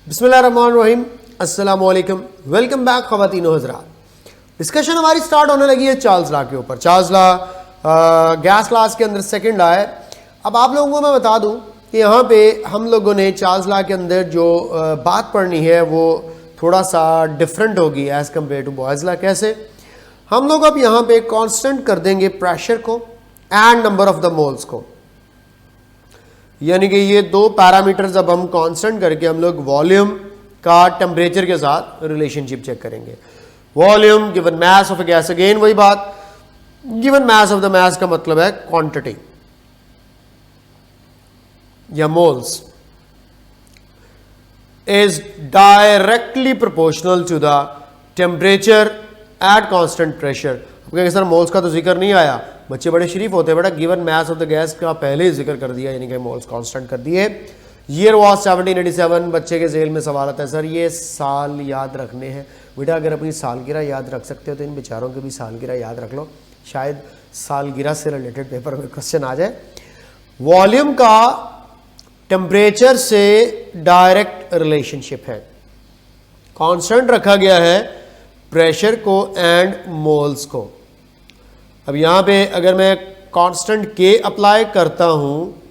बिस्मिल्लाहिर्रहमानिर्रहीम, अस्सलामुअलैकुम, welcome back ख़वातीन व हज़रात। डिस्कशन हमारी स्टार्ट होने लगी है चार्ल्स लॉ के ऊपर। चार्ल्स लॉ गैस क्लास के अंदर सेकंड लॉ है। अब आप लोगों को मैं बता दूं कि यहाँ पे हम लोगों ने चार्ल्स लॉ के अंदर जो बात पढ़नी है वो थोड़ा सा डिफरेंट होगी as compare to Boyle's law. कैसे? हम लोग अब यहाँ पे कांस्टेंट कर देंगे प्रेशर को and number of the moles को, यानी कि ये दो पैरामीटर्स अब हम कांस्टेंट करके हम लोग वॉल्यूम का टेम्परेचर के साथ रिलेशनशिप चेक करेंगे। Volume given mass of a gas, again वही बात, given mass of the mass का मतलब है क्वांटिटी या moles, is directly proportional to the temperature at constant pressure. Sir moles का तो जिक्र नहीं आया, बच्चे बड़े शरीफ होते हैं बेटा, given mass of the gas का पहले ही जिक्र कर दिया, यानी कि मोल्स कांस्टेंट कर दिए। Year was 1787। बच्चे के जेल में सवाल आता है सर ये साल याद रखने हैं। बेटा अगर अपनी सालगिरह याद रख सकते हो तो इन बेचारों की भी सालगिरह याद रख लो, शायद सालगिरह से रिलेटेड पेपर में क्वेश्चन आ जाए। वॉल्यूम का टेम्परेचर से डायरेक्ट रिलेशनशिप है, कांस्टेंट रखा गया है प्रेशर को एंड मोल्स को। अब यहाँ पे अगर मैं कांस्टेंट के अप्लाई करता हूँ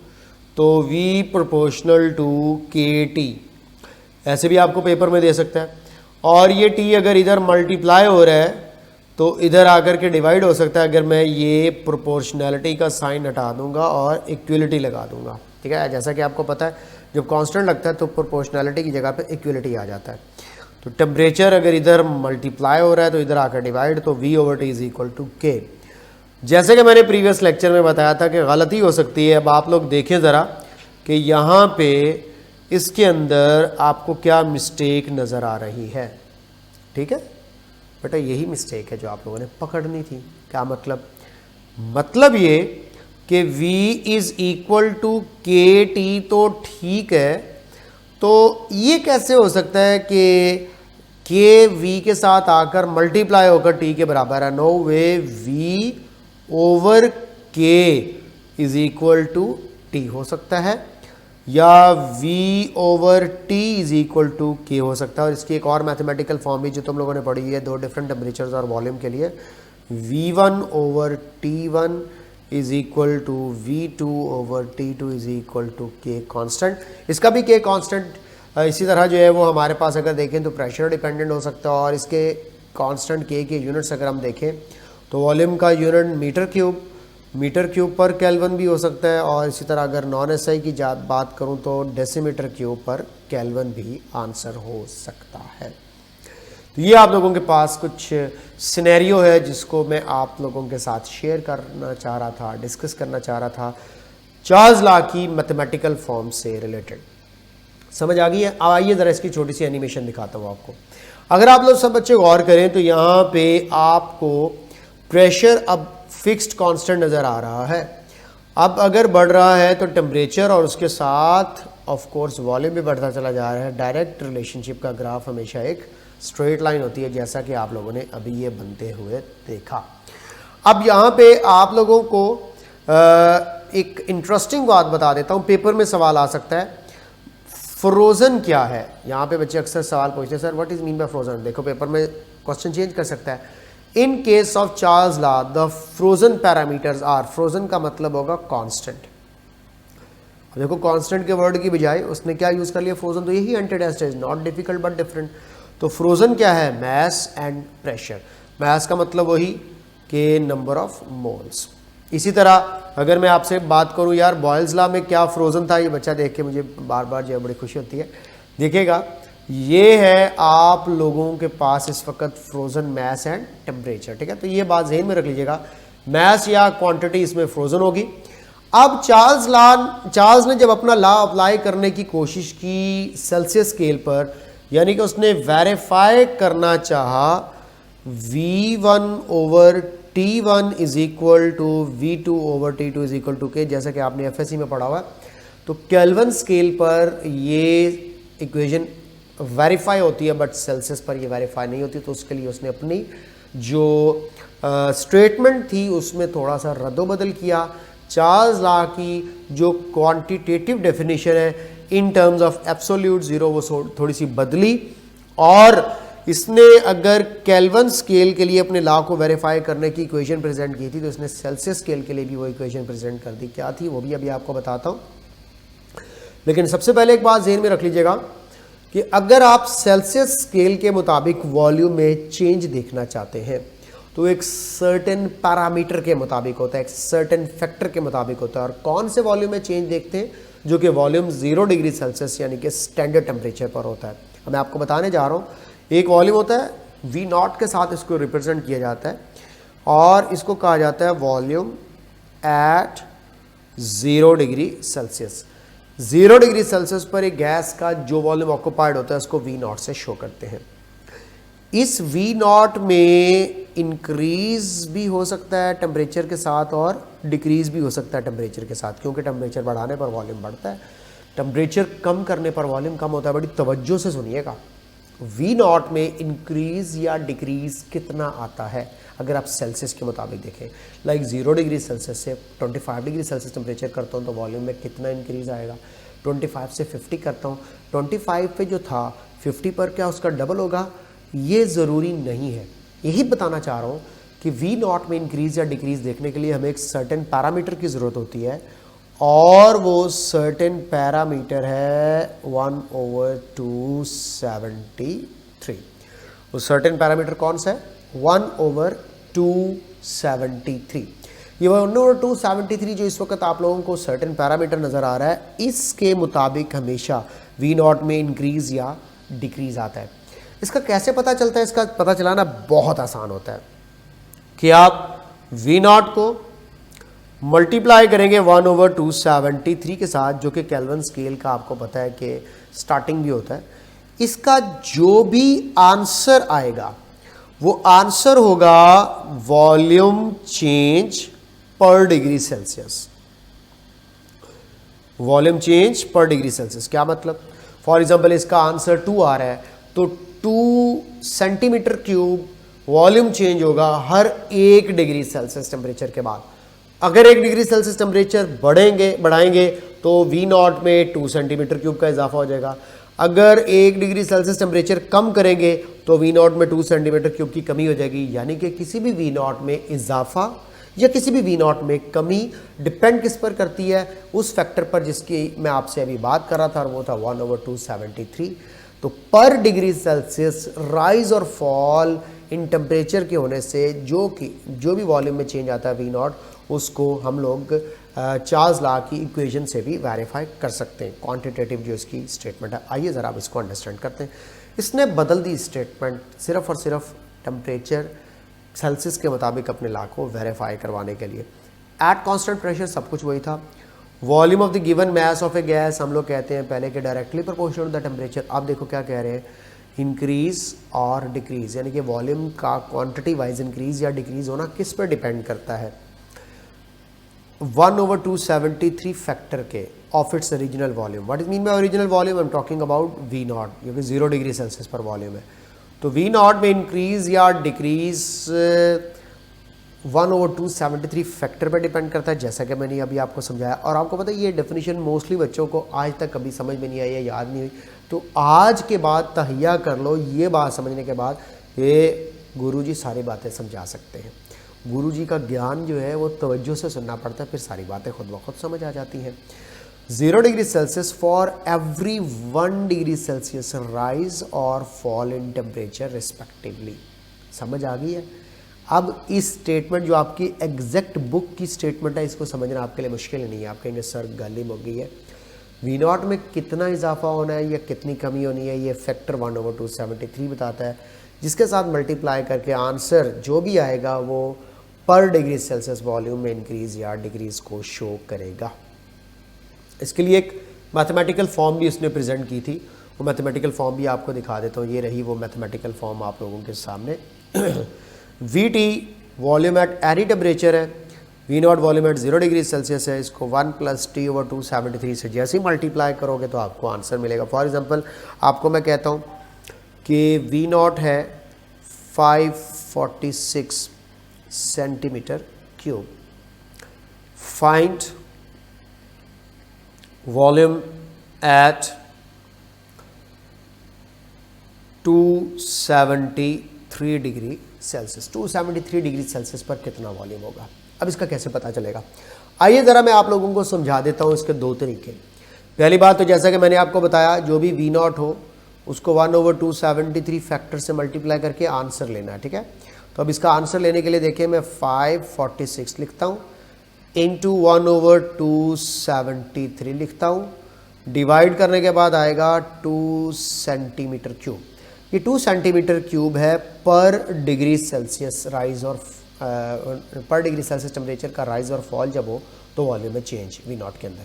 तो V प्रोपोर्शनल टू KT, ऐसे भी आपको पेपर में दे सकता है। और ये T अगर इधर मल्टीप्लाई हो रहा है तो इधर आकर के डिवाइड हो सकता है, अगर मैं ये प्रोपोर्शनैलिटी का साइन हटा दूंगा और इक्वलिटी लगा दूंगा। ठीक है, जैसा कि आपको पता है जब कांस्टेंट लगता है तो प्रोपोर्शनैलिटी की जगह पे इक्वलिटी आ जाता है। तो टेम्परेचर अगर इधर मल्टीप्लाई हो रहा है तो इधर आकर डिवाइड, तो V/T is equal to K। जैसे कि मैंने प्रीवियस लेक्चर में बताया था कि गलती हो सकती है। अब आप लोग देखें ज़रा कि यहाँ पे इसके अंदर आपको क्या मिस्टेक नज़र आ रही है। ठीक है बेटा, यही मिस्टेक है जो आप लोगों ने पकड़नी थी। क्या मतलब? मतलब ये कि V is equal to KT तो ठीक है, तो ये कैसे हो सकता है कि K V के साथ आकर मल्टीप्लाई होकर T के बराबर है? No way, V over K is equal to T हो सकता है, या V over T is equal to K हो सकता है। और इसकी एक और मैथमेटिकल फॉर्म भी जो तुम लोगों ने पढ़ी है दो डिफरेंट टेम्परेचर्स और वॉल्यूम के लिए, V1 over T1 is equal to V2 over T2 is equal to K constant. इसका भी K कांस्टेंट इसी तरह जो है वो हमारे पास अगर देखें तो प्रेशर डिपेंडेंट हो सकता है, और इसके कांस्टेंट K के यूनिट्स अगर हम देखें तो वॉल्यूम का यूनिट मीटर क्यूब पर केल्विन भी हो सकता है, और इसी तरह अगर नॉन एसआई की बात करूं तो डेसीमीटर क्यूब पर केल्विन भी आंसर हो सकता है। तो ये आप लोगों के पास कुछ सिनेरियो है जिसको मैं आप लोगों के साथ शेयर करना चाह रहा था, डिस्कस करना चाह रहा था चार्ल्स लॉ की मैथमेटिकल फॉर्म से रिलेटेड। समझ आ गई है? अब आइए ज़रा इसकी छोटी सी एनिमेशन दिखाता हूँ आपको। अगर आप लोग सब बच्चे गौर करें तो यहाँ पे आपको प्रेशर अब फिक्स्ड कांस्टेंट नज़र आ रहा है। अब अगर बढ़ रहा है तो टेम्परेचर और उसके साथ ऑफ कोर्स वॉल्यूम भी बढ़ता चला जा रहा है। डायरेक्ट रिलेशनशिप का ग्राफ हमेशा एक स्ट्रेट लाइन होती है, जैसा कि आप लोगों ने अभी ये बनते हुए देखा। अब यहाँ पे आप लोगों को एक इंटरेस्टिंग बात बता देता हूँ, पेपर में सवाल आ सकता है। फ्रोजन क्या है? यहाँ पे बच्चे अक्सर सवाल पूछते हैं sir what is mean by frozen. देखो पेपर में क्वेश्चन चेंज कर सकता है। In case of Charles law the frozen parameters are, frozen का मतलब होगा कांस्टेंट। देखो कांस्टेंट के वर्ड की बजाय उसने क्या यूज कर लिया? फ्रोजन। तो यही एंटीटेस्ट है, नॉट डिफिकल्ट बट डिफरेंट। तो फ्रोजन क्या है? Mess and pressure. मैस का मतलब वही कि नंबर ऑफ मोल्स। इसी तरह अगर मैं आपसे बात करूं यार बॉयल्स लॉ में क्या फ्रोजन था, ये बच्चा देख के मुझे बार बार जो है बड़ी खुशी होती है। देखिएगा ये है आप लोगों के पास इस वक्त फ्रोजन मैस एंड टेम्परेचर। ठीक है, तो ये बात ज़हन में रख लीजिएगा, मैस या क्वांटिटी इसमें फ्रोजन होगी। अब चार्ल्स ने जब अपना लॉ अप्लाई करने की कोशिश की सेल्सियस स्केल पर, यानी कि उसने वेरीफाई करना चाहा V1 over T1 is equal to V2 over T2 is equal to K, जैसा कि आपने FSC में पढ़ा हुआ है। तो केल्विन स्केल पर ये इक्वेशन वेरीफाई होती है बट सेल्सियस पर ये वेरीफाई नहीं होती। तो उसके लिए उसने अपनी जो स्टेटमेंट थी उसमें थोड़ा सा रद्दोबदल किया। चार्ल्स लॉ की जो क्वांटिटेटिव डेफिनेशन है in terms of absolute zero वो थोड़ी सी बदली, और इसने अगर केल्विन स्केल के लिए अपने लॉ को वेरीफाई करने की इक्वेशन प्रेजेंट की थी तो इसने सेल्सियस स्केल के लिए भी वो इक्वेशन प्रेजेंट कर दी। क्या थी वो भी अभी आपको बताता हूँ, लेकिन सबसे पहले एक बात ज़हन में रख लीजिएगा कि अगर आप सेल्सियस स्केल के मुताबिक वॉल्यूम में चेंज देखना चाहते हैं तो एक सर्टेन पैरामीटर के मुताबिक होता है, एक सर्टेन फैक्टर के मुताबिक होता है। और कौन से वॉल्यूम में चेंज देखते हैं? जो कि वॉल्यूम 0 डिग्री सेल्सियस यानी कि स्टैंडर्ड टेम्परेचर पर होता है। अब मैं आपको बताने जा रहा हूँ, एक वॉल्यूम होता है V नॉट के साथ इसको रिप्रेजेंट किया जाता है और इसको कहा जाता है volume at 0 degree Celsius. 0 degree Celsius पर एक गैस का जो वॉल्यूम ऑक्यूपाइड होता है उसको V नॉट से शो करते हैं। इस V नॉट में इंक्रीज भी हो सकता है टेम्परेचर के साथ और डिक्रीज भी हो सकता है टेम्परेचर के साथ, क्योंकि टेम्परेचर बढ़ाने पर वॉल्यूम बढ़ता है, टेम्परेचर कम करने पर वॉल्यूम कम होता है। बड़ी तवज्जो से सुनिएगा, V नॉट में इंक्रीज या डिक्रीज कितना आता है अगर आप सेल्सियस के मुताबिक देखें। लाइक 0 डिग्री सेल्सियस से 25 डिग्री सेल्सियस टेम्परेचर करता हूँ तो वॉल्यूम में कितना इंक्रीज आएगा। 25 से 50 करता हूँ, 25 पे जो था 50 पर क्या उसका डबल होगा? ये ज़रूरी नहीं है। यही बताना चाह रहा हूँ कि V नॉट में इंक्रीज या डिक्रीज देखने के लिए हमें एक सर्टेन पैरामीटर की ज़रूरत होती है, और वो सर्टेन पैरामीटर है 1/273। वो सर्टेन पैरामीटर कौन सा है? 1/273। ये 1/273 जो इस वक्त आप लोगों को सर्टेन पैरामीटर नज़र आ रहा है, इसके मुताबिक हमेशा V नॉट में इंक्रीज या डिक्रीज आता है। इसका कैसे पता चलता है? इसका पता चलाना बहुत आसान होता है कि आप V नॉट को मल्टीप्लाई करेंगे 1/273 के साथ, जो कि केल्विन स्केल का आपको पता है कि स्टार्टिंग भी होता है। इसका जो भी आंसर आएगा वो आंसर होगा वॉल्यूम चेंज पर डिग्री सेल्सियस। वॉल्यूम चेंज पर डिग्री सेल्सियस क्या मतलब? फॉर एग्जांपल इसका आंसर 2 आ रहा है तो 2 सेंटीमीटर क्यूब वॉल्यूम चेंज होगा हर 1 डिग्री सेल्सियस टेम्परेचर के बाद। अगर 1 डिग्री सेल्सियस टेम्परेचर बढ़ाएंगे तो V नॉट में 2 सेंटीमीटर क्यूब का इजाफा हो जाएगा। अगर 1 डिग्री सेल्सियस टेम्परेचर कम करेंगे तो V नॉट में 2 सेंटीमीटर क्यूब की कमी हो जाएगी। यानी कि किसी भी V नॉट में इजाफा या किसी भी V नॉट में कमी डिपेंड किस पर करती है? उस फैक्टर पर जिसकी मैं आपसे अभी बात कर रहा था, और वो था 1/273। तो पर डिग्री सेल्सियस राइज और फॉल इन टेम्परेचर के होने से जो भी वॉल्यूम में चेंज आता है V नॉट, उसको हम लोग चार्ल्स लॉ की इक्वेशन से भी वेरीफाई कर सकते हैं। क्वांटिटेटिव जो इसकी स्टेटमेंट है, आइए ज़रा आप इसको अंडरस्टैंड करते हैं। इसने बदल दी स्टेटमेंट सिर्फ और सिर्फ टेम्परेचर सेल्सियस के मुताबिक अपने लॉ को वेरीफाई करवाने के लिए। एट कांस्टेंट प्रेशर सब कुछ वही था। Volume of the given mass of a gas हम लोग कहते हैं पहले के directly proportional to the temperature. अब देखो क्या कह रहे हैं, इंक्रीज और डिक्रीज, यानी कि वॉल्यूम का क्वांटिटी वाइज इंक्रीज या डिक्रीज होना किस पर डिपेंड करता है? 1/273 फैक्टर के of its original volume. What is mean bye original volume? I am talking about V not, जो कि 0 डिग्री सेल्सियस पर वॉल्यूम है। तो V नॉट में इंक्रीज या डिक्रीज 1/273 फैक्टर पर डिपेंड करता है, जैसा कि मैंने अभी आपको समझाया। और आपको पता है ये डेफिनेशन मोस्टली बच्चों को आज तक कभी समझ में नहीं आई या याद नहीं हुई, तो आज के बाद तहिया कर लो, ये बात समझने के बाद ये गुरुजी सारी बातें समझा सकते हैं। गुरुजी का ज्ञान जो है वो तवज्जो से सुनना पड़ता है, फिर सारी बातें खुद ब खुद समझ आ जाती हैं। 0 degree Celsius for every 1 degree Celsius rise और फॉल इन टेम्परेचर रिस्पेक्टिवली। समझ आ गई है? अब इस स्टेटमेंट जो आपकी एग्जैक्ट बुक की स्टेटमेंट है, इसको समझना आपके लिए मुश्किल नहीं है। आप कहेंगे सर गली मुक गई है। V नॉट में कितना इजाफा होना है या कितनी कमी होनी है, ये फैक्टर 1/273 बताता है, जिसके साथ मल्टीप्लाई करके आंसर जो भी आएगा वो पर डिग्री सेल्सियस वॉल्यूम में इंक्रीज या डिक्रीज को शो करेगा। इसके लिए एक मैथमेटिकल फॉर्म भी उसने प्रेजेंट की थी, वो मैथमेटिकल फॉर्म भी आपको दिखा देता हूँ। ये रही वो मैथमेटिकल फॉर्म आप लोगों के सामने। VT volume at any temperature है, V not volume at 0 degree Celsius है। इसको 1 + T/273 से जैसे ही मल्टीप्लाई करोगे तो आपको आंसर मिलेगा। फॉर एग्जांपल आपको मैं कहता हूँ कि V नॉट है 546 centimetre cube. Find volume at 273 degree Celsius. 273 degree Celsius पर कितना वॉल्यूम होगा। अब इसका कैसे पता चलेगा, आइए ज़रा मैं आप लोगों को समझा देता हूँ इसके दो तरीके। पहली बात तो जैसा कि मैंने आपको बताया, जो भी V0 हो उसको 1/273 फैक्टर से मल्टीप्लाई करके आंसर लेना है, ठीक है। तो अब इसका आंसर लेने के लिए देखिए मैं 546 लिखता हूँ इंटू 1/273 लिखता हूँ, डिवाइड करने के बाद आएगा 2 सेंटीमीटर क्यूब। ये 2 सेंटीमीटर क्यूब है पर डिग्री सेल्सियस राइज और पर डिग्री सेल्सियस टेम्परेचर का राइज और फॉल जब हो तो वॉल्यूम में चेंज V0 के अंदर।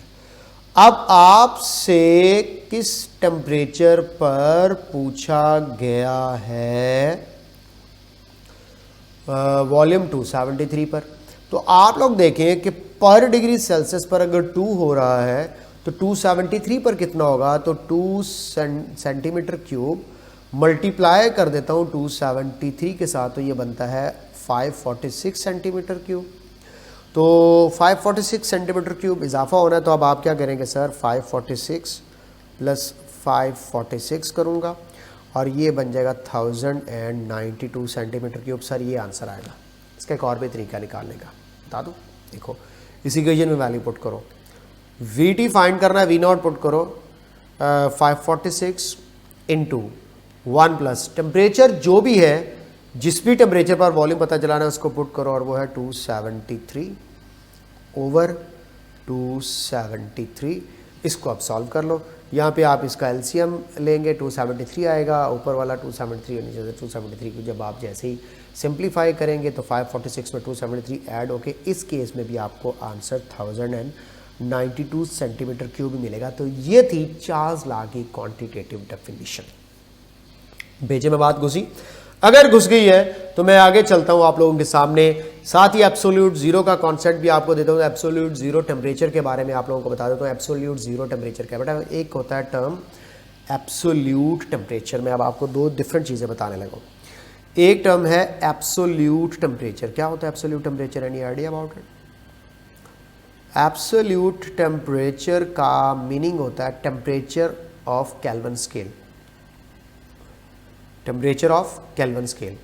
अब आपसे किस टेम्परेचर पर पूछा गया है वॉल्यूम 273 पर, तो आप लोग देखें कि पर डिग्री सेल्सियस पर अगर 2 हो रहा है तो 273 पर कितना होगा, तो 2 सेंटीमीटर क्यूब मल्टीप्लाई कर देता हूँ 273 के साथ, तो ये बनता है 546 सेंटीमीटर क्यूब। तो 546 सेंटीमीटर क्यूब इजाफा होना है, तो अब आप क्या करेंगे सर, 546 प्लस 546 करूँगा और ये बन जाएगा 1092 सेंटीमीटर क्यूब। सर ये आंसर आएगा। इसका एक और भी तरीका निकालने का बता दूँ, देखो इस इक्वेशन में वैल्यू पुट करो, VT फाइंड करना है, V0 पुट करो 546 इंटू 1 प्लस टेम्परेचर जो भी है, जिस भी टेम्परेचर पर वॉल्यूम पता चलाना है उसको पुट करो और वो है 273 ओवर 273। इसको आप सॉल्व कर लो, यहाँ पे आप इसका एलसीएम लेंगे 273 आएगा, ऊपर वाला 273 और नीचे से 273 को जब आप जैसे ही सिंप्लीफाई करेंगे तो 546 में 273 ऐड होके इस केस में भी आपको आंसर 1092 सेंटीमीटर क्यूब मिलेगा। तो ये थी चार्ल्स लॉ की क्वांटिटेटिव डेफिनेशन। भेजे में बात घुसी, अगर घुस गई है तो मैं आगे चलता हूं आप लोगों के सामने, साथ ही एब्सोल्यूट जीरो का कॉन्सेप्ट भी आपको देता हूं। एब्सोल्यूट जीरो टेम्परेचर के बारे में आप लोगों को बता देता हूं। एब्सोल्यूट जीरो टेम्परेचर क्या बेटा, एक होता है टर्म एब्सोल्यूट टेम्परेचर। मैं अब आपको दो डिफरेंट चीज़ें बताने लगा हूं। एक टर्म है एब्सोल्यूट टेम्परेचर। क्या होता है absolute temperature, any idea about it? Absolute temperature का मीनिंग होता है temperature of kelvin scale. Temperature of kelvin scale.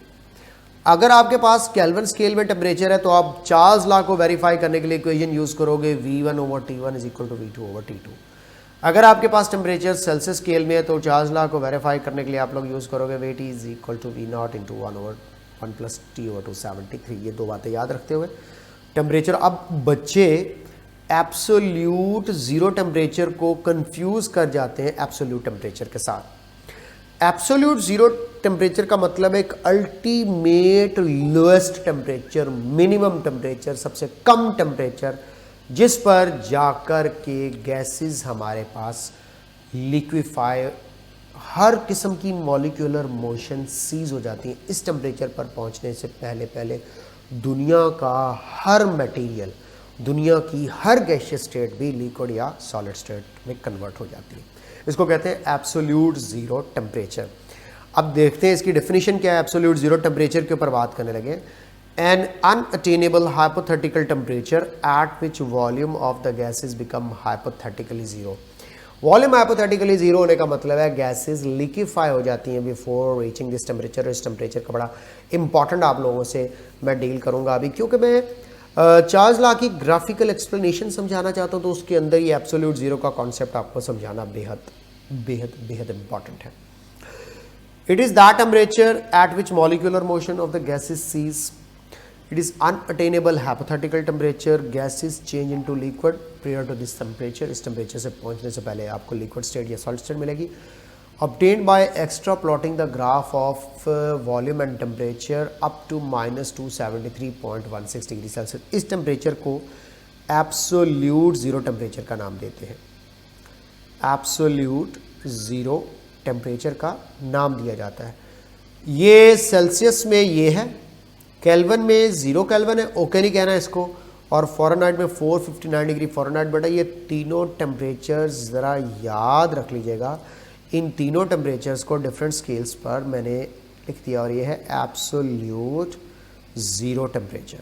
अगर आपके पास केल्विन स्केल में टेम्परेचर है तो आप चार्ल्स लॉ को वेरीफाई करने के लिए इक्वेशन यूज करोगे V1/T1 is equal to V2/T2। अगर आपके पास टेम्परेचर सेल्सियस स्केल में है तो चार्ल्स लॉ को वेरीफाई करने के लिए आप लोग यूज करोगे VT is equal to V0 into 1/1 plus T/273। ये दो बातें याद रखते हुए टेम्परेचर। अब बच्चे एब्सोल्यूट जीरो टेम्परेचर को कंफ्यूज कर जाते हैं एब्सोल्यूट टेम्परेचर के साथ। एब्सोल्यूट जीरो टेम्परेचर का मतलब एक ultimate lowest temperature, minimum temperature, सबसे कम टेम्परेचर जिस पर जाकर के गैसेस हमारे पास लिक्विफाई, हर किस्म की मॉलिक्यूलर मोशन सीज हो जाती है। इस टेम्परेचर पर पहुंचने से पहले पहले दुनिया का हर मटेरियल, दुनिया की हर गैसियस स्टेट भी लिक्विड या सॉलिड स्टेट में कन्वर्ट हो जाती है। इसको कहते हैं एब्सोल्यूट जीरो टेम्परेचर। अब देखते हैं इसकी डेफिनेशन क्या है। एब्सोल्यूट जीरो टेम्परेचर के ऊपर बात करने लगे। An unattainable hypothetical temperature at which volume of the gases become hypothetically zero. Volume hypothetically zero होने का मतलब है गैसेस लिक्विफाई हो जाती हैं बिफोर रीचिंग दिस टेम्परेचर। इस टेम्परेचर का बड़ा इंपॉर्टेंट आप लोगों से मैं डील करूंगा अभी, क्योंकि मैं चार्ल्स लॉ की ग्राफिकल एक्सप्लेनेशन समझाना चाहता हूं, तो उसके अंदर ये एब्सोल्यूट जीरो का कॉन्सेप्ट आपको समझाना बेहद बेहद बेहद इंपॉर्टेंट है। It is that temperature at which molecular motion of the gases cease. It is unattainable hypothetical temperature. Gases change into liquid prior to this temperature. इस टेम्परेचर से पहुंचने से पहले आपको लिक्विड स्टेट या सॉलिड स्टेट मिलेगी। obtained by extra plotting the graph of volume and temperature up to -273.16 degree Celsius. इस temperature को एब्सोल्यूट जीरो टेम्परेचर का नाम देते हैं। एब्सोल्यूट जीरो टेम्परेचर का नाम दिया जाता है। ये सेल्सियस में ये है, केल्विन में 0 केल्विन है, ओके नहीं कहना इसको, और फ़ारेनहाइट में 459 डिग्री फ़ारेनहाइट। बेटा ये तीनों टेम्परेचर ज़रा याद रख लीजिएगा। इन तीनों टेम्परेचर्स को डिफरेंट स्केल्स पर मैंने लिख दिया और ये है एब्सोल्यूट जीरो टेम्परेचर।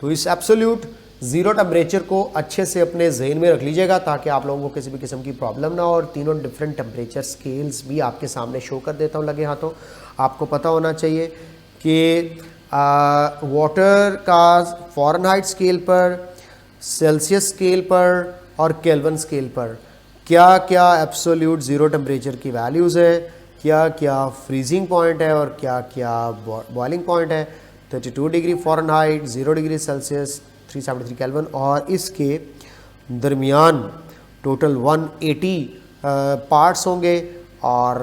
तो इस एब्सोल्यूट ज़ीरो टेम्परेचर को अच्छे से अपने जहन में रख लीजिएगा ताकि आप लोगों को किसी भी किस्म की प्रॉब्लम ना हो। और तीनों डिफरेंट टेम्परेचर स्केल्स भी आपके सामने शो कर देता हूँ लगे हाथों। आपको पता होना चाहिए कि वाटर का फ़ारेनहाइट स्केल पर, सेल्सियस स्केल पर और केल्विन स्केल पर क्या क्या एब्सोल्यूट ज़ीरो टेम्परेचर की वैल्यूज़ है, क्या क्या फ्रीजिंग पॉइंट है और क्या क्या बॉइलिंग पॉइंट है। 32 degree Fahrenheit, 0 degree Celsius, 373 kelvin और इसके दरमियान टोटल 180 पार्ट्स होंगे और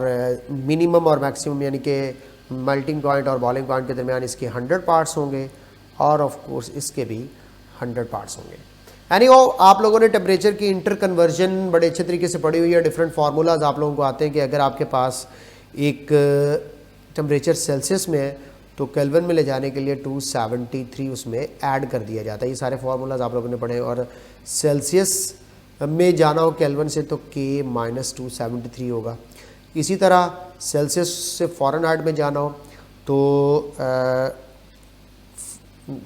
मिनिमम और मैक्सिमम यानी कि मेल्टिंग पॉइंट और बॉइलिंग पॉइंट के दरमियान इसके 100 पार्ट्स होंगे और ऑफ कोर्स इसके भी 100 पार्ट्स होंगे। एनीहाउ आप लोगों ने टेम्परेचर की इंटर कन्वर्जन बड़े अच्छे तरीके से पढ़ी हुई है। डिफरेंट फार्मूलाज आप लोगों को आते हैं कि अगर आपके पास एक टेम्परेचर सेल्सियस में है तो केल्विन में ले जाने के लिए 273 उसमें ऐड कर दिया जाता है। ये सारे फार्मूलाज आप लोगों ने पढ़े हैं। और सेल्सियस में जाना हो केल्विन से तो K - 273 होगा। इसी तरह सेल्सियस से फ़ारेनहाइट में जाना हो तो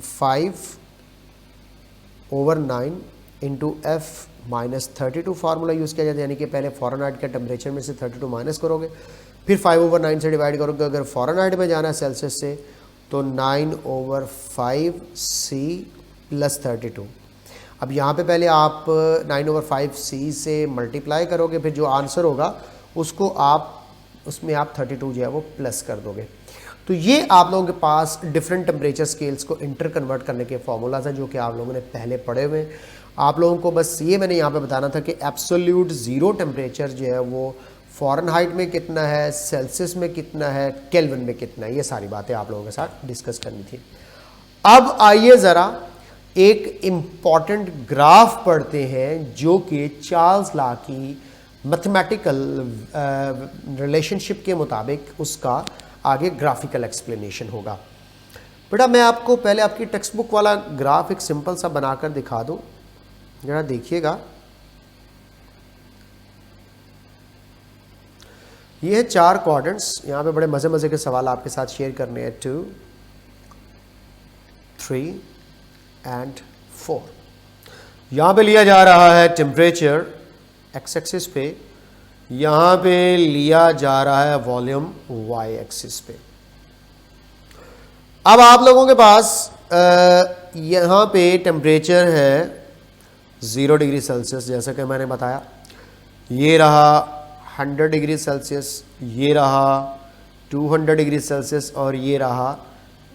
5/9 इंटू F-32 फार्मूला यूज़ किया जाता है। यानी कि पहले फ़ारेनहाइट के टेम्परेचर में से 32 माइनस करोगे, फिर 5/9 से डिवाइड करोगे। अगर फ़ारेनहाइट में जाना है सेल्सियस से तो 9/5C + 32। अब यहाँ पे पहले आप 9/5C से मल्टीप्लाई करोगे, फिर जो आंसर होगा उसको आप उसमें आप 32 जो है वो प्लस कर दोगे। तो ये आप लोगों के पास डिफरेंट टेम्परेचर स्केल्स को इंटर कन्वर्ट करने के फॉर्मूलाज हैं जो कि आप लोगों ने पहले पढ़े हुए हैं। आप लोगों को बस ये मैंने यहाँ पे बताना था कि एब्सोल्यूट ज़ीरो टेम्परेचर जो है वो फ़ारेनहाइट में कितना है, सेल्सियस में कितना है, केल्विन में कितना है, ये सारी बातें आप लोगों के साथ डिस्कस करनी थी। अब आइए ज़रा एक इम्पॉर्टेंट ग्राफ पढ़ते हैं जो कि चार्ल्स लॉ की मैथमेटिकल रिलेशनशिप के मुताबिक उसका आगे ग्राफिकल एक्सप्लेनेशन होगा। बेटा मैं आपको पहले आपकी टेक्स्ट बुक वाला ग्राफ एक सिंपल सा बनाकर दिखा दूं, जरा देखिएगा। ये है 4 क्वाड्रेंट्स। यहाँ पे बड़े मज़े मज़े के सवाल आपके साथ शेयर करने हैं। 2, 3 एंड 4। यहाँ पे लिया जा रहा है टेम्परेचर एक्स एक्सिस पे, यहाँ पे लिया जा रहा है वॉल्यूम वाई एक्सिस पे। अब आप लोगों के पास यहाँ पे टेम्परेचर है 0 डिग्री सेल्सियस, जैसा कि मैंने बताया। ये रहा 100 डिग्री सेल्सियस, ये रहा 200 डिग्री सेल्सियस और ये रहा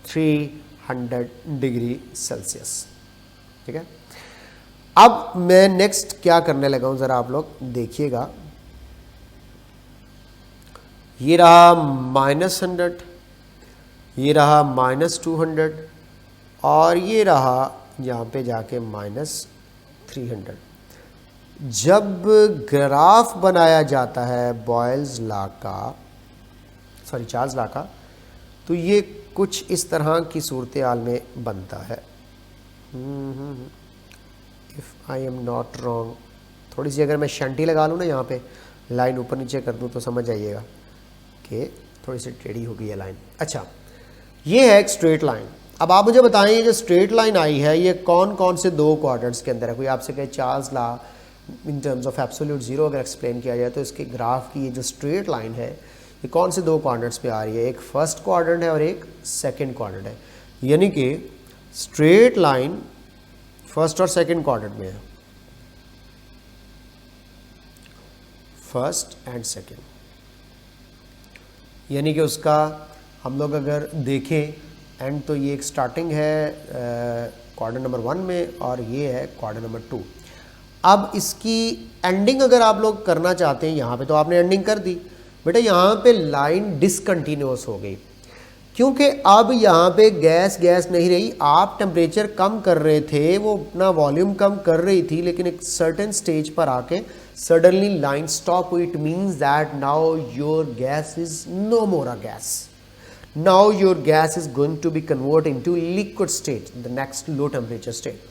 300 डिग्री सेल्सियस। ठीक है। अब मैं नेक्स्ट क्या करने लगा हूं, ज़रा आप लोग देखिएगा। ये रहा -100, ये रहा -200 और ये रहा यहाँ पे जाके -300। जब ग्राफ बनाया जाता है चार्ल्स लॉ का, तो ये कुछ इस तरह की सूरत हाल में बनता है। If I am not wrong, थोड़ी सी अगर मैं शंटी लगा लूँ ना, यहाँ पे लाइन ऊपर नीचे कर दूँ तो समझ आइएगा कि थोड़ी सी टेढ़ी हो गई है लाइन। अच्छा, ये है एक स्ट्रेट लाइन। अब आप मुझे बताएं ये जो स्ट्रेट लाइन आई है ये कौन कौन से 2 क्वाड्रेंट्स के अंदर है। कोई आपसे कहे Charles law in terms of absolute zero अगर एक्सप्लेन किया जाए तो इसके ग्राफ की ये जो स्ट्रेट लाइन है ये कौन से 2 क्वाड्रेंट्स पे आ रही है। एक फर्स्ट क्वाड्रेंट है और एक सेकंड क्वाड्रेंट है। यानी कि स्ट्रेट लाइन फर्स्ट और सेकंड क्वाड्रेंट में है, फर्स्ट एंड सेकंड। यानी कि उसका हम लोग अगर देखें एंड तो ये एक स्टार्टिंग है क्वाड्रेंट नंबर 1 में और ये है क्वाड्रेंट नंबर 2। अब इसकी एंडिंग अगर आप लोग करना चाहते हैं, यहाँ पे तो आपने एंडिंग कर दी बेटा, यहाँ पे लाइन डिसकंटिन्यूअस हो गई क्योंकि अब यहाँ पे गैस नहीं रही। आप टेम्परेचर कम कर रहे थे, वो अपना वॉल्यूम कम कर रही थी, लेकिन एक सर्टेन स्टेज पर आके सडनली लाइन स्टॉप हुई। It means that now your gas is no more a gas, now your gas is going to be convert into liquid state, the next low temperature state.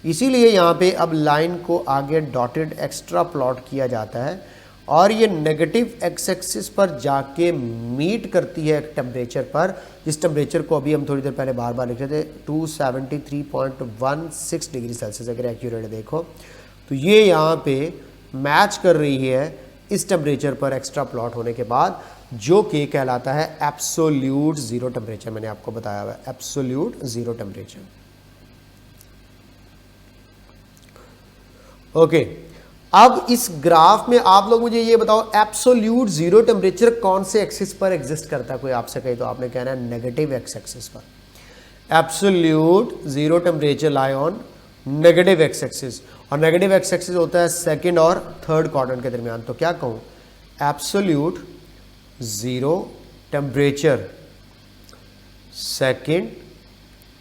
इसीलिए यहाँ पे अब line को आगे dotted extra plot किया जाता है और ये नेगेटिव एक्स एक्सिस पर जाके मीट करती है एक टेम्परेचर पर, जिस टेम्परेचर को अभी हम थोड़ी देर पहले बार बार लिख रहे थे 273.16 डिग्री सेल्सियस। अगर एक्यूरेट देखो तो ये यहाँ पे मैच कर रही है इस टेम्परेचर पर एक्स्ट्रा प्लॉट होने के बाद, जो कि कहलाता है एब्सोल्यूट जीरो टेम्परेचर। मैंने आपको बताया हुआ है एब्सोल्यूट जीरो टेम्परेचर। ओके, अब इस ग्राफ में आप लोग मुझे ये बताओ एब्सोल्यूट जीरो टेम्परेचर कौन से एक्सिस पर एग्जिस्ट करता है? कोई आपसे कहे तो आपने कहना है नेगेटिव एक्स एक्सिस पर। Absolute zero temperature lie on negative x axis, और नेगेटिव एक्स एक्सिस होता है सेकंड और थर्ड क्वाड्रेंट के दरमियान। तो क्या कहूं, absolute zero temperature second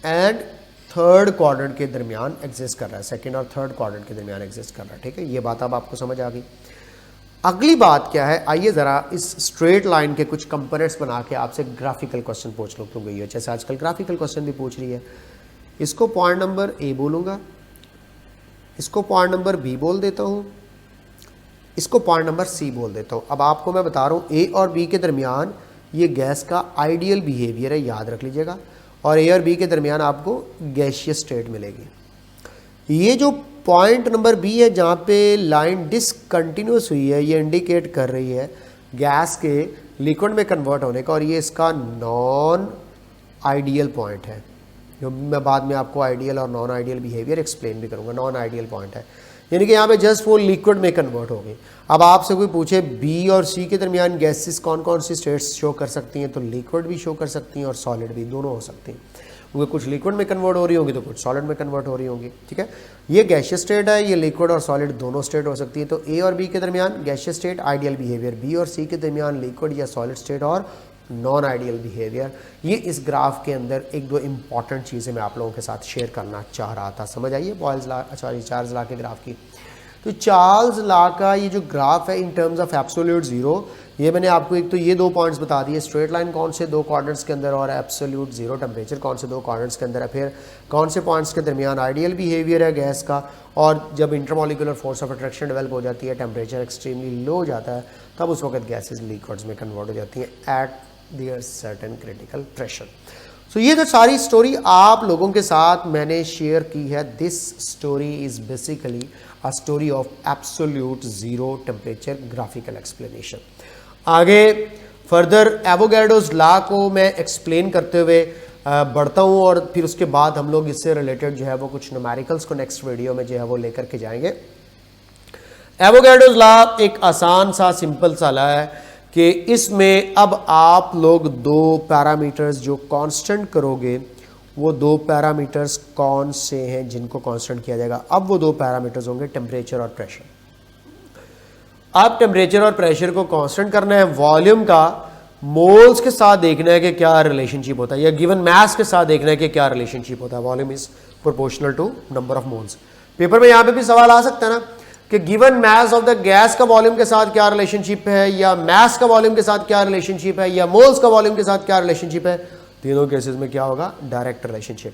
and third quadrant के दरमियान एग्जिस्ट कर रहा है, सेकंड और थर्ड क्वाड्रेंट के दरमियान एग्जिस्ट कर रहा है। ठीक है, ये बात अब आपको समझ आ गई। अगली बात क्या है, आइए जरा इस स्ट्रेट लाइन के कुछ कंपोनेंट्स बना के आपसे ग्राफिकल क्वेश्चन पूछ लो। क्यों गई है, जैसे आजकल ग्राफिकल क्वेश्चन भी पूछ रही है। इसको पॉइंट नंबर ए बोलूंगा, इसको पॉइंट नंबर बी बोल देता हूं, इसको पॉइंट नंबर सी बोल देता हूं। अब आपको मैं बता रहा हूं ए और बी के दरमियान ये गैस का आइडियल बिहेवियर है, याद रख लीजिएगा। और ए और बी के दरमियान आपको गैसियस स्टेट मिलेगी। ये जो पॉइंट नंबर बी है जहाँ पे लाइन डिसकंटिन्यूस हुई है, ये इंडिकेट कर रही है गैस के लिक्विड में कन्वर्ट होने का, और ये इसका नॉन आइडियल पॉइंट है, जो मैं बाद में आपको आइडियल और नॉन आइडियल बिहेवियर एक्सप्लेन भी करूँगा। नॉन आइडियल पॉइंट है, यानी कि यहाँ पे जस्ट वो लिक्विड में कन्वर्ट हो गई। अब आपसे कोई पूछे बी और सी के दरमियान गैसेस कौन कौन सी स्टेट्स शो कर सकती हैं, तो लिक्विड भी शो कर सकती हैं और सॉलिड भी, दोनों हो सकती हैं। क्योंकि कुछ लिक्विड में कन्वर्ट हो रही होगी तो कुछ सॉलिड में कन्वर्ट हो रही होंगी। ठीक है, ये गैसियस स्टेट है, ये लिक्विड और सॉलिड दोनों स्टेट हो सकती है। तो ए और बी के दरमियान gaseous state ideal behaviour, B और सी के दरमियान लिक्विड या सॉलिड स्टेट और नॉन आइडियल बिहेवियर। ये इस ग्राफ के अंदर एक दो इंपॉर्टेंट चीज़ें मैं आप लोगों के साथ शेयर करना चाह रहा था। समझ आइए बॉयल्स लॉ, चार्ल्स लॉ के ग्राफ की। तो चार्ल्स लॉ का ये जो ग्राफ है in terms of absolute zero, ये मैंने आपको एक तो ये दो पॉइंट्स बता दिए, स्ट्रेट लाइन कौन से दो क्वाड्रेंट्स के अंदर और एब्सोल्यूट जीरो टेम्परेचर कौन से दो क्वाड्रेंट्स के अंदर है, फिर कौन से पॉइंट्स के दरमियान आइडियल बिहेवियर है गैस का, और जब intermolecular force of attraction develop हो जाती है, टेम्परेचर एक्सट्रीमली लो हो जाता है, तब उस वक्त गैसेज लिक्विड्स में कन्वर्ट हो जाती हैं at their certain critical pressure. So ये जो सारी स्टोरी आप लोगों के साथ मैंने शेयर की है, this story is basically a story of absolute zero temperature graphical explanation. आगे फर्दर एवोगैड्रोस लॉ को मैं एक्सप्लेन करते हुए बढ़ता हूँ, और फिर उसके बाद हम लोग इससे रिलेटेड जो है वो कुछ न्यूमेरिकल्स को नेक्स्ट वीडियो में जो है वो लेकर के जाएंगे। एवोगैड्रोस लॉ एक आसान सा सिंपल सा लॉ है कि इसमें अब आप लोग दो पैरामीटर्स जो कांस्टेंट करोगे, वो दो पैरामीटर्स कौन से हैं जिनको कांस्टेंट किया जाएगा। अब वो दो पैरामीटर्स होंगे टेम्परेचर और प्रेशर। अब टेम्परेचर और प्रेशर को कांस्टेंट करना है, वॉल्यूम का मोल्स के साथ देखना है कि क्या रिलेशनशिप होता है, या गिवन मास के साथ देखना है कि क्या रिलेशनशिप होता है। Volume is proportional to number of moles. Paper में यहाँ पे भी सवाल आ सकता है ना कि given mass of the gas का वॉल्यूम के साथ क्या रिलेशनशिप है, या मास का वॉल्यूम के साथ क्या रिलेशनशिप है, या मोल्स का वॉल्यूम के साथ क्या रिलेशनशिप है। तीनों केसेस में क्या होगा, डायरेक्ट रिलेशनशिप।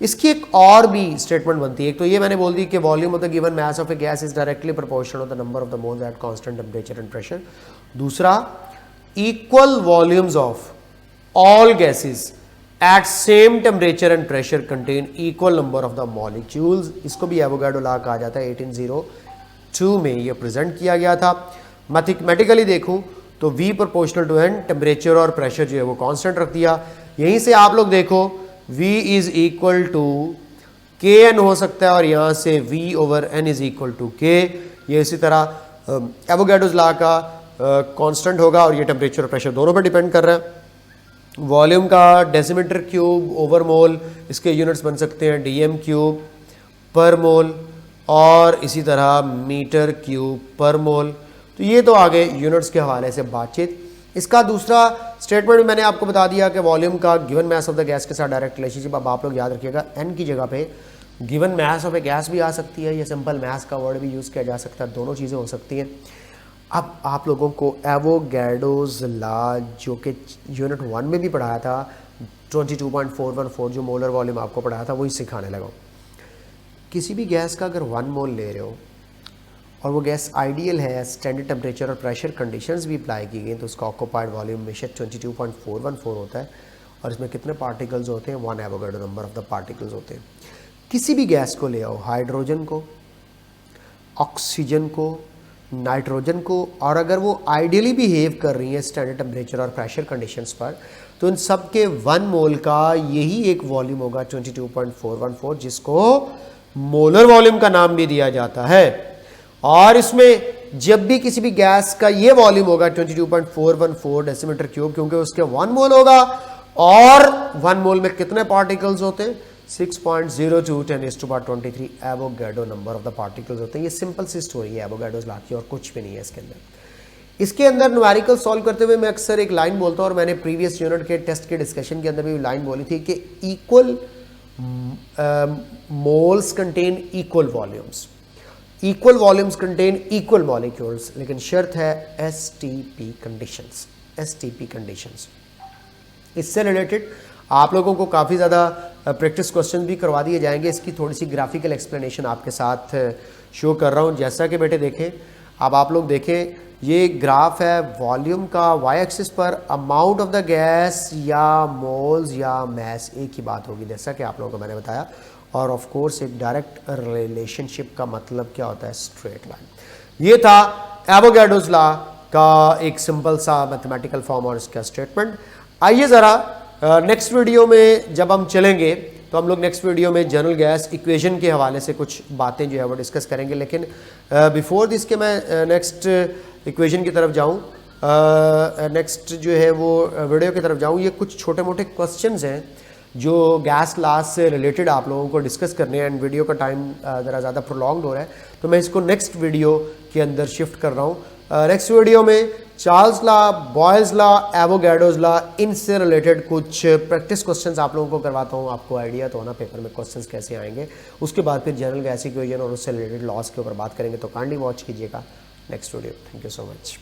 इसकी एक और भी स्टेटमेंट बनती है। एक तो ये मैंने बोल दी कि volume of the given mass of a gas is directly proportional of the number of the moles at constant temperature and pressure. दूसरा, equal volumes of all gases at same temperature and pressure contain equal number of the molecules. इसको भी Avogadro law कहा जाता है। 1802 में ये present किया गया था। मैथमेटिकली देखूं तो V proportional to N, temperature और प्रेशर जो है वो कांस्टेंट रख दिया। यहीं से आप लोग देखो V is equal to KN हो सकता है, और यहां से V over N is equal to K। ये इसी तरह एवोगाड्रोस लॉ का कांस्टेंट होगा, और ये टेम्परेचर और प्रेशर दोनों पर डिपेंड कर रहा है। वॉल्यूम का डेसीमीटर क्यूब ओवर मोल, इसके यूनिट्स बन सकते हैं DM क्यूब पर मोल, और इसी तरह मीटर क्यूब पर मोल। तो ये तो आगे यूनिट्स के हवाले से बातचीत। इसका दूसरा स्टेटमेंट भी मैंने आपको बता दिया कि वॉल्यूम का given mass of the gas के साथ डायरेक्ट रिलेशनशिप। अब आप लोग याद रखिएगा N की जगह पे given mass of a gas भी आ सकती है, या सिंपल मास का वर्ड भी यूज़ किया जा सकता है, दोनों चीज़ें हो सकती हैं। अब आप लोगों को एवोगाड्रोस लॉ जो कि यूनिट 1 में भी पढ़ाया था, 22.414 जो मोलर वॉल्यूम आपको पढ़ाया था, वही सिखाने लगा। किसी भी गैस का अगर 1 मोल ले रहे हो और वो गैस आइडियल है, स्टैंडर्ड टेम्परेचर और प्रेशर कंडीशंस भी अप्लाई की गई, तो उसका ऑक्यूपाइड वॉल्यूम हमेशा 22.414 होता है और इसमें कितने पार्टिकल्स होते हैं, 1 Avogadro number of the particles होते हैं। किसी भी गैस को ले आओ, हाइड्रोजन को, ऑक्सीजन को, नाइट्रोजन को, और अगर वो आइडियली बिहेव कर रही है स्टैंडर्ड टेम्परेचर और प्रेशर कंडीशंस पर, तो इन सब के 1 मोल का यही एक वॉल्यूम होगा 22.414, जिसको मोलर वॉल्यूम का नाम भी दिया जाता है। और इसमें जब भी किसी भी गैस का ये वॉल्यूम होगा 22.414 डेसीमीटर क्यूब, क्योंकि उसके 1 मोल होगा और 1 मोल में कितने पार्टिकल्स होते हैं, 6.02 10⁻23 Avogadro number of the particles होते हैं। ये सिंपल सी स्टोरी है एवोगाड्रोस लॉ की और कुछ भी नहीं है इसके अंदर। इसके अंदर न्यूमेरिकल सॉल्व करते हुए मैं अक्सर एक लाइन बोलता हूं, और मैंने प्रीवियस यूनिट के टेस्ट के डिस्कशन के अंदर भी लाइन बोली थी कि equal moles contain equal volumes, equal volumes contain equal molecules, लेकिन शर्त है एसटीपी कंडीशंस, एसटीपी कंडीशंस। इससे रिलेटेड आप लोगों को काफ़ी ज़्यादा प्रैक्टिस क्वेश्चन भी करवा दिए जाएंगे। इसकी थोड़ी सी ग्राफिकल एक्सप्लेनेशन आपके साथ शो कर रहा हूँ। जैसा कि बेटे देखें, अब आप लोग देखें, ये ग्राफ है वॉल्यूम का, वाई एक्सिस पर अमाउंट ऑफ द गैस या मोल्स या मैस एक ही बात होगी, जैसा कि आप लोगों को मैंने बताया। और ऑफ कोर्स एक डायरेक्ट रिलेशनशिप का मतलब क्या होता है, स्ट्रेट लाइन। ये था एवोगाड्रोस लॉ का एक सिंपल सा मैथमेटिकल फॉर्म और इसका स्टेटमेंट। आइए ज़रा नेक्स्ट वीडियो में जब हम चलेंगे तो हम लोग नेक्स्ट वीडियो में जनरल गैस इक्वेशन के हवाले से कुछ बातें जो है वो डिस्कस करेंगे। लेकिन बिफोर दिस के मैं नेक्स्ट इक्वेशन की तरफ जाऊं, नेक्स्ट जो है वो वीडियो की तरफ जाऊं, ये कुछ छोटे मोटे क्वेश्चंस हैं जो गैस लॉ से रिलेटेड आप लोगों को डिस्कस करने हैं। एंड वीडियो का टाइम ज़रा ज़्यादा प्रोलॉन्ग्ड हो रहा है, तो मैं इसको नेक्स्ट वीडियो के अंदर शिफ्ट कर रहा हूँ। नेक्स्ट वीडियो में Charles law, Boyle's law, Avogadro's law, इनसे रिलेटेड कुछ प्रैक्टिस क्वेश्चंस आप लोगों को करवाता हूँ। आपको आइडिया तो होना पेपर में क्वेश्चंस कैसे आएंगे। उसके बाद फिर जनरल गैस इक्वेशन और उससे रिलेटेड लॉस के ऊपर बात करेंगे, तो काइंडली वॉच कीजिएगा next video. Thank you so much.